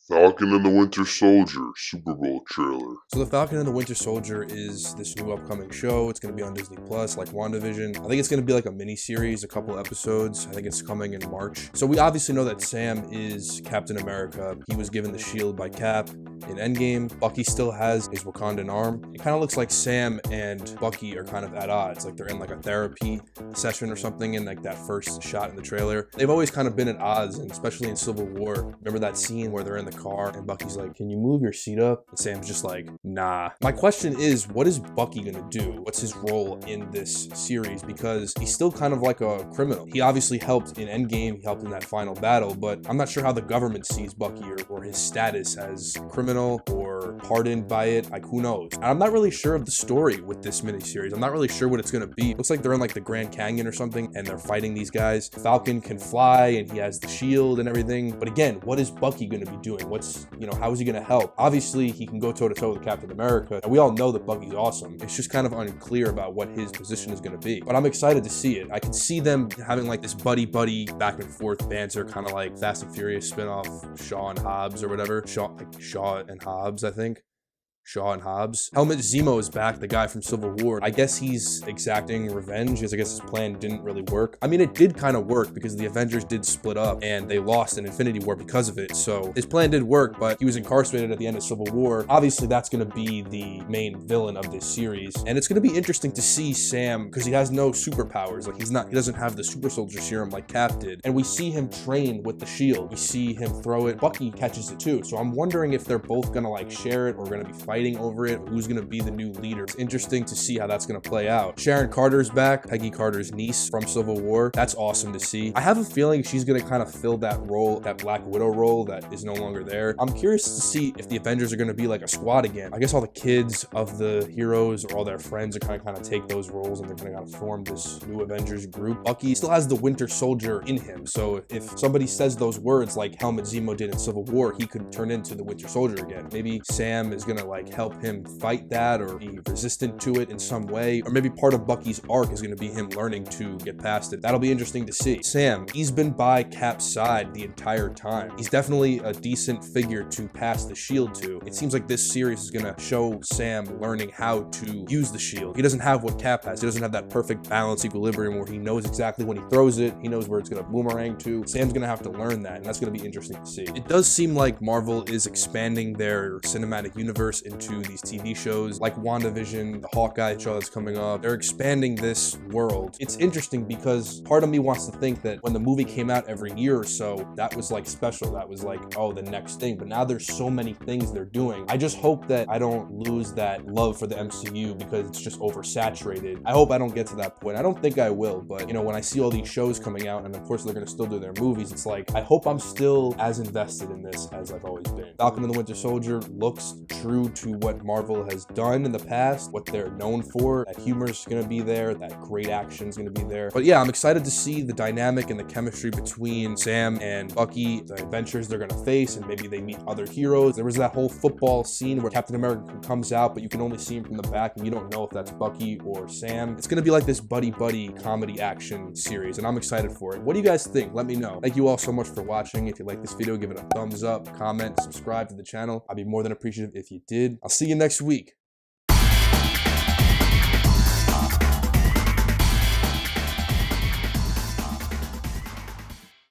Falcon and the Winter Soldier Super Bowl trailer. So the Falcon and the Winter Soldier is this new upcoming show. It's going to be on Disney Plus, like WandaVision. I think it's going to be like a mini series, a couple episodes. I think it's coming in March. So we obviously know that Sam is Captain America. He was given the shield by Cap in Endgame. Bucky still has his Wakandan arm. It kind of looks like Sam and Bucky are kind of at odds, like they're in like a therapy session or something in like that first shot in the trailer. They've always kind of been at odds, and especially in Civil War. Remember that scene where they're in the car and Bucky's like, "Can you move your seat up?" And Sam's just like, "Nah." My question is, what is Bucky gonna do? What's his role in this series? Because he's still kind of like a criminal. He obviously helped in Endgame, he helped in that final battle, but I'm not sure how the government sees Bucky or his status as criminal or pardoned by it. Like, who knows? And I'm not really sure of the story with this miniseries. I'm not really sure what it's gonna be. Looks like they're in like the Grand Canyon or something and they're fighting these guys. Falcon can fly and he has the shield and everything. But again, what is Bucky gonna be doing? How is he gonna help? Obviously, he can go toe to toe with Captain America. And we all know that Bucky's awesome. It's just kind of unclear about what his position is gonna be. But I'm excited to see it. I can see them having like this buddy back and forth banter, kind of like Fast and Furious spinoff, Shaw and Hobbs or whatever. Shaw and Hobbs, I think. Shaw and Hobbs. Helmut Zemo is back, the guy from Civil War. I guess he's exacting revenge because I guess his plan didn't really work. I mean, it did kind of work because the Avengers did split up and they lost in Infinity War because of it. So his plan did work, but he was incarcerated at the end of Civil War. Obviously, that's going to be the main villain of this series. And it's going to be interesting to see Sam because he has no superpowers. Like he doesn't have the super soldier serum like Cap did. And we see him train with the shield. We see him throw it. Bucky catches it too. So I'm wondering if they're both going to like share it or going to be fighting over it, who's going to be the new leader. It's interesting to see how that's going to play out. Sharon Carter's back, Peggy Carter's niece from Civil War. That's awesome to see. I have a feeling she's going to kind of fill that role, that Black Widow role that is no longer there. I'm curious to see if the Avengers are going to be like a squad again. I guess all the kids of the heroes or all their friends are kind of take those roles and they're going to kind of form this new Avengers group. Bucky still has the Winter Soldier in him. So if somebody says those words like Helmut Zemo did in Civil War, he could turn into the Winter Soldier again. Maybe Sam is going to like help him fight that or be resistant to it in some way, or maybe part of Bucky's arc is going to be him learning to get past it. That'll be interesting to see. Sam, he's been by Cap's side the entire time. He's definitely a decent figure to pass the shield to. It seems like this series is going to show Sam learning how to use the shield. He doesn't have what Cap has. He doesn't have that perfect balance equilibrium where he knows exactly when he throws it, he knows where it's going to boomerang to. Sam's going to have to learn that, and that's going to be interesting to see. It does seem like Marvel is expanding their cinematic universe into these TV shows like WandaVision, the Hawkeye show that's coming up. They're expanding this world. It's interesting because part of me wants to think that when the movie came out every year or so, that was like special. That was like, oh, the next thing. But now there's so many things they're doing. I just hope that I don't lose that love for the MCU because it's just oversaturated. I hope I don't get to that point. I don't think I will, but when I see all these shows coming out, and of course they're going to still do their movies, it's like, I hope I'm still as invested in this as I've always been. Falcon and the Winter Soldier looks true to what Marvel has done in the past, what they're known for. That humor's gonna be there, that great action's gonna be there. But yeah, I'm excited to see the dynamic and the chemistry between Sam and Bucky, the adventures they're gonna face, and maybe they meet other heroes. There was that whole football scene where Captain America comes out, but you can only see him from the back, and you don't know if that's Bucky or Sam. It's gonna be like this buddy comedy action series, and I'm excited for it. What do you guys think? Let me know. Thank you all so much for watching. If you like this video, give it a thumbs up, comment, subscribe to the channel. I'd be more than appreciative if you did. I'll see you next week.